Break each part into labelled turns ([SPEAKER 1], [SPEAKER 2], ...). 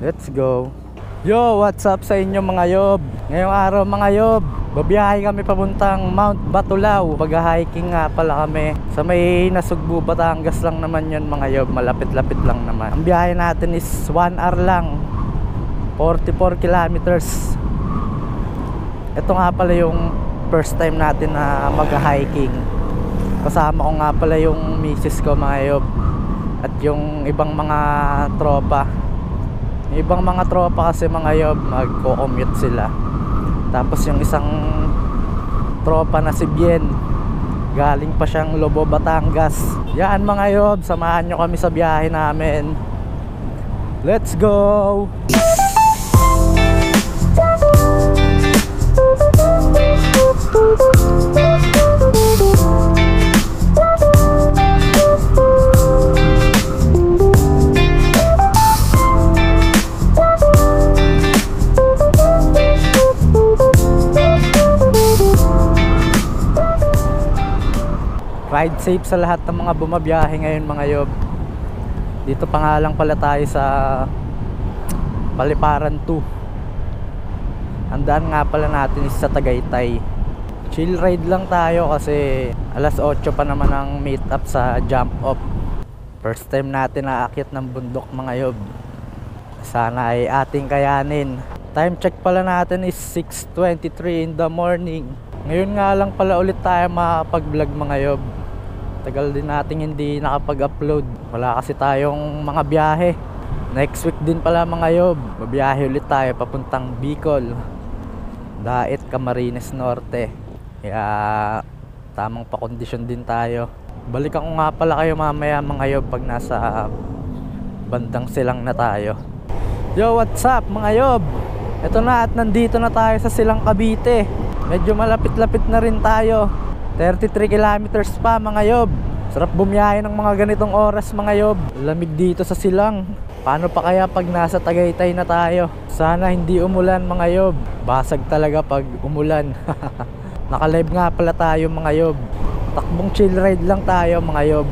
[SPEAKER 1] Let's go. Yo, what's up sa inyo mga yob? Ngayong araw mga yob, babiyahe kami papuntang Mount Batulao. Pag-hiking nga pala kami sa may Nasugbu, Batangas lang naman yun mga yob. Malapit-lapit lang naman. Ang biyahe natin is 1 hour lang, 44 kilometers. Ito nga pala yung first time natin na mag-hiking. Kasama ko nga pala yung misis ko mga yob, at yung ibang mga tropa. Yung ibang mga tropa kasi mga yob, magko-commute sila. Tapos yung isang tropa na si Bien, galing pa siyang Lobo, Batangas. Yan mga yob, samahan nyo kami sa biyahe namin. Let's go! Ride safe sa lahat ng mga bumabiyahe ngayon mga yob. Dito pa nga lang pala tayo sa Paliparan 2. Ang daan nga pala natin is sa Tagaytay. Chill ride lang tayo kasi alas 8 pa naman ang meet up sa jump off. First time natin naakyat ng bundok mga yob. Sana ay ating kayanin. Time check pala natin is 6:23 in the morning. Ngayon nga lang pala ulit tayo makapag-vlog mga yob. Tagal din nating hindi nakapag-upload. Wala kasi tayong mga biyahe. Next week din pala mga yob, babiyahe ulit tayo papuntang Bicol, Daet, Camarines Norte. Kaya tamang pakondisyon din tayo. Balikan ko nga pala kayo mamaya mga yob pag nasa bandang Silang na tayo. Yo, what's up mga yob? Ito na at nandito na tayo sa Silang, Cavite. Medyo malapit-lapit na rin tayo. 33 kilometers pa mga yob. Sarap bumiyahe ng mga ganitong oras mga yob. Lamig dito sa Silang. Paano pa kaya pag nasa Tagaytay na tayo? Sana hindi umulan mga yob. Basag talaga pag umulan. Naka-live nga pala tayo mga yob. Takbong chill ride lang tayo mga yob.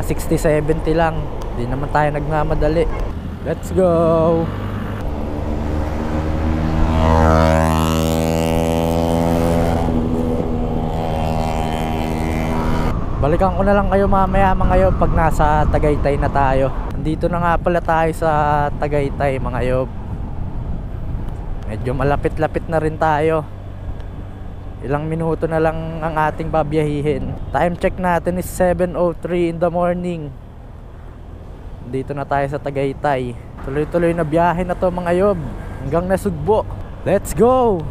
[SPEAKER 1] 60-70 lang. Di naman tayo nagmamadali. Let's go! Balikan ko na lang kayo mamaya mga yob pag nasa Tagaytay na tayo. Nandito na nga pala tayo sa Tagaytay mga yob. Medyo malapit-lapit na rin tayo. Ilang minuto na lang ang ating babiyahihin. Time check natin is 7:03 in the morning. Dito na tayo sa Tagaytay. Tuloy-tuloy na biyahe na to mga yob, hanggang Nasugbu. Let's go!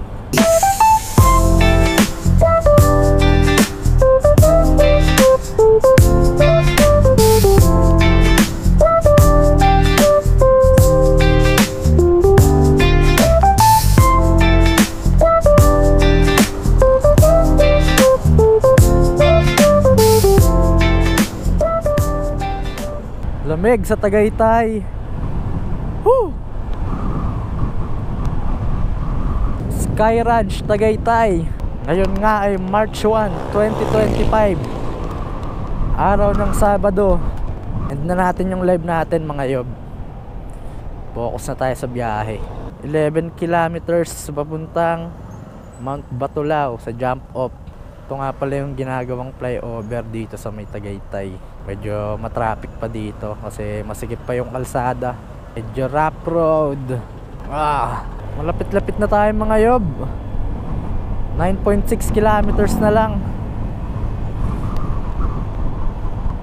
[SPEAKER 1] Lamig sa Tagaytay. Woo! Sky Ranch Tagaytay. Ngayon nga ay March 1, 2025. Araw ng Sabado. End na natin yung live natin mga yob. Focus na tayo sa biyahe. 11 kilometers papuntang Mount Batulao sa jump off. Ito nga pala yung ginagawang flyover dito sa may Tagaytay. Medyo matraffic pa dito kasi masikip pa yung kalsada. Medyo rough road. Malapit-lapit na tayo mga yob. 9.6 kilometers na lang.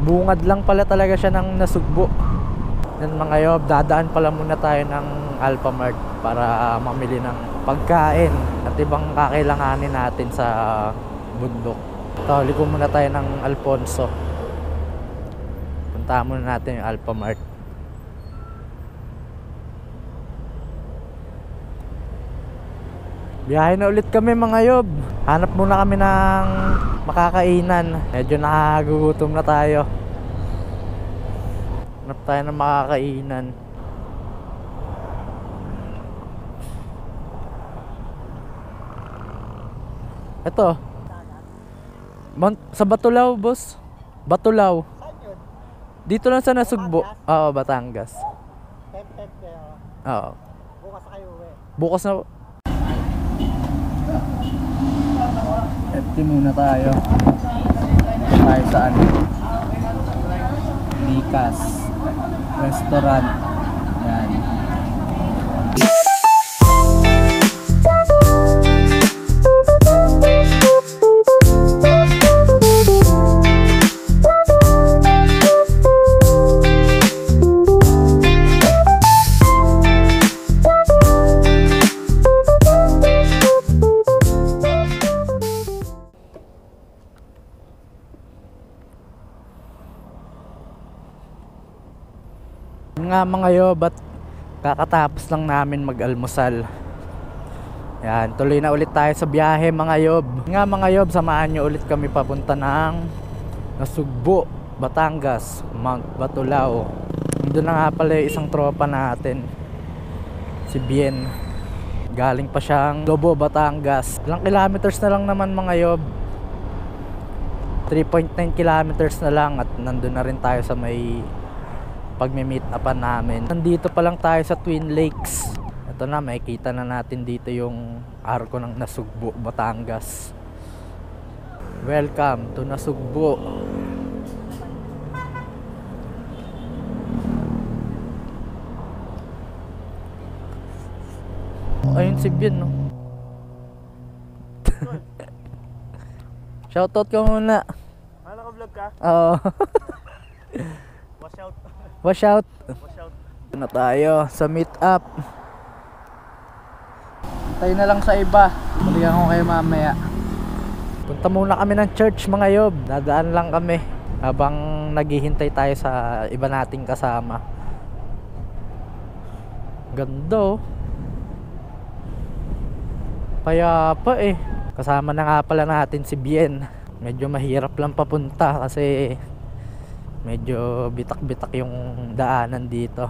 [SPEAKER 1] Bungad lang pala talaga siya ng Nasugbu. Yan mga yob, dadaan pala muna tayo ng Alphamart para mamili ng pagkain at ibang kakailanganin natin sa bundok. Tawali ko muna tayo ng Alfonso. Punta muna natin yung Alphamart. Biyahe na ulit kami mga yob. Hanap muna kami ng makakainan. Medyo nakagugutom na tayo. Hanap tayo ng makakainan. Ito sa Batulao boss. Batulao. Dito lang sa Nasugbu. Oo, Batangas.
[SPEAKER 2] 10 kayo.
[SPEAKER 1] Oo.
[SPEAKER 2] Bukas kayo uwi.
[SPEAKER 1] Bukas na. FT muna tayo. Tayo saan? Vicas Restaurant. Yan. Nga mga yob, at kakatapos lang namin mag-almusal. Yan, tuloy na ulit tayo sa biyahe mga yob. Nga mga yob, samahan nyo ulit kami papunta ng Nasugbu, Batangas, Mount Batulao. Doon na nga pala yung isang tropa natin, si Bien. Galing pa siyang Lobo, Batangas. Ilang kilometers na lang naman mga yob, 3.9 kilometers na lang, at nandun na rin tayo sa may pagme-meet upan namin. Nandito pa lang tayo sa Twin Lakes. Ito na, makikita na natin dito yung arko ng Nasugbu, Batangas. Welcome to Nasugbu. Ayun si Bien, no? Shoutout ka muna.
[SPEAKER 2] Naka-vlog ka?
[SPEAKER 1] Oo.
[SPEAKER 2] Watch out.
[SPEAKER 1] Wash out.
[SPEAKER 2] Watch out.
[SPEAKER 1] Na tayo sa meet up. Tayo na lang sa iba. Balikan ko kayo mamaya. Punta muna kami ng church mga yob. Dadaan lang kami habang naghihintay tayo sa iba nating kasama. Ganda, oh. Payapa eh. Kasama na nga pala natin si Bien. Medyo mahirap lang papunta kasi medyo bitak-bitak yung daanan dito.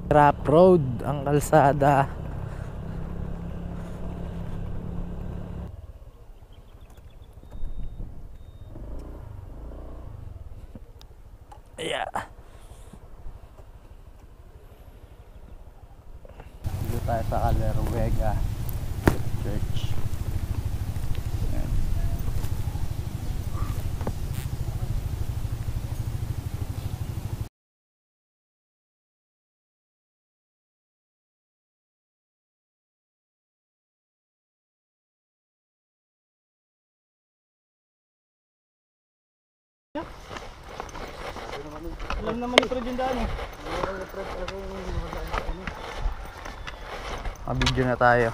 [SPEAKER 1] Trap road ang kalsada. Yeah. Dito tayo sa Caleruega Church. Ayan.
[SPEAKER 2] Alam naman ni Fred yung daan eh.
[SPEAKER 1] Mabidyo na tayo.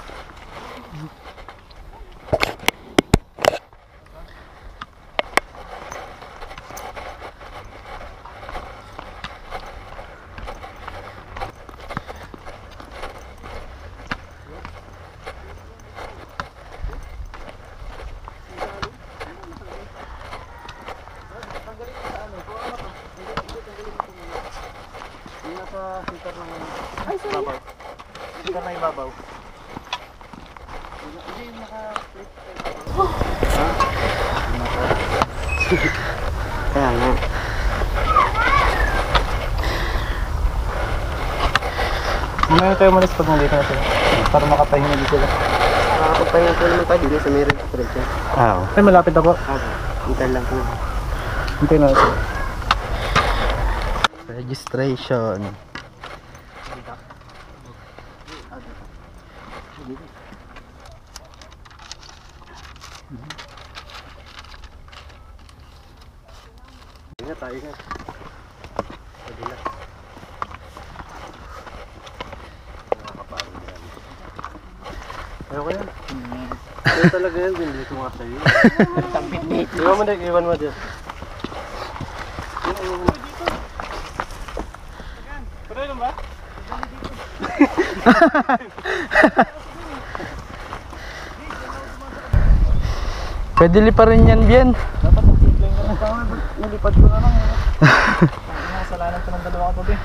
[SPEAKER 2] Ay, sorry. Babaw. Sikar na ibabaw. Hindi yung naka-flip. Kaya nga. Mamaya tayo malis pag nandito na sila. Para makapahinga din sila.
[SPEAKER 3] Makakapagpahinga po naman tayo dito sa may restaurant yan.
[SPEAKER 2] Ay, malapit ako.
[SPEAKER 3] Hintay lang po.
[SPEAKER 2] Hintay na sila.
[SPEAKER 1] Registration.
[SPEAKER 3] Ingat tayo nga. Pagila. Nakakapagod yan. Ayaw ko yan. Ayaw talaga yan. Binili ko nga sa'yo. Iwan mo din. Iwan mo din.
[SPEAKER 2] Pwede lang ba?
[SPEAKER 1] Pwede li pa rin yan, Bien.
[SPEAKER 2] Dapat mag-zipline ka ng tao. Nalipad ko na lang. Nakasalanan ko ng dalawa katabi.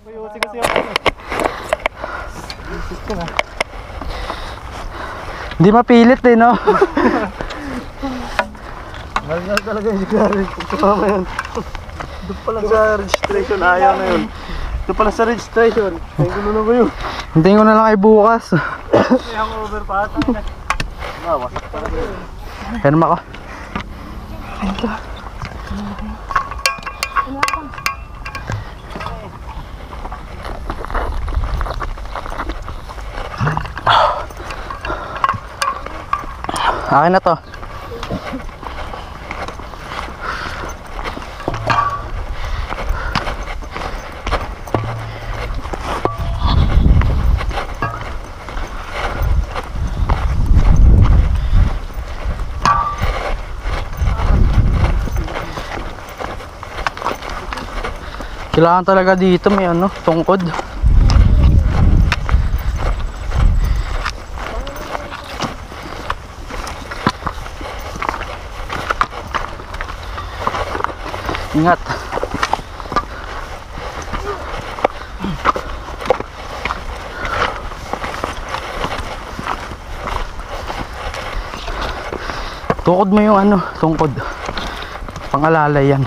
[SPEAKER 2] Bayusi kasi ako. Isis ko na.
[SPEAKER 1] Hindi mapilit eh, no?
[SPEAKER 3] Mahal talaga yung sigari. Pagkama yan. Doon pala sa registration, ayaw na yun. Doon pala sa registration. Ay, gulo ko yun.
[SPEAKER 2] Hintayin ko na lang ay bukas.
[SPEAKER 3] Yung over pa ata. Wasak talaga yun.
[SPEAKER 2] Kaya naman ako. Akin na to. Kailangan talaga dito may ano, tungkod. Ingat. Tukod mo yung ano, tungkod. Pangalalay yan.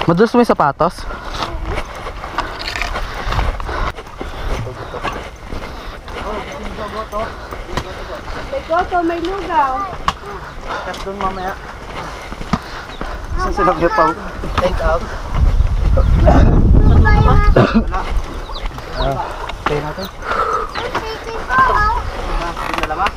[SPEAKER 2] Madulas mo yung sapatos?
[SPEAKER 4] May goto, may lugaw.
[SPEAKER 3] Cut doon mamaya. Saan sila gapaw? Take out.
[SPEAKER 2] Tayo natin.
[SPEAKER 3] Dalawa?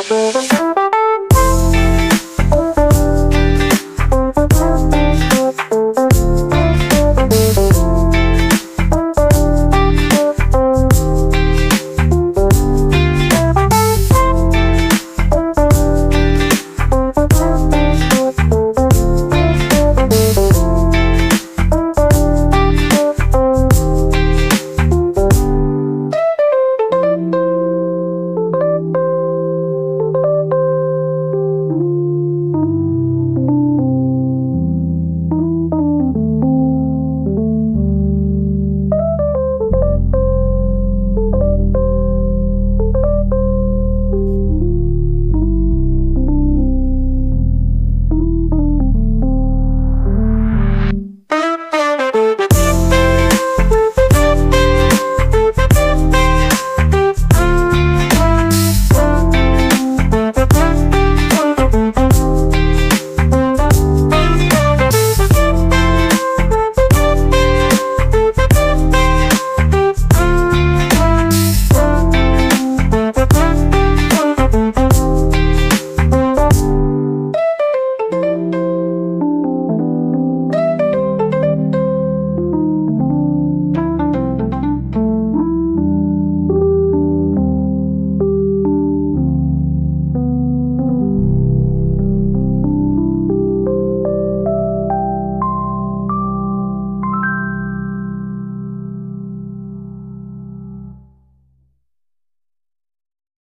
[SPEAKER 4] Thank you.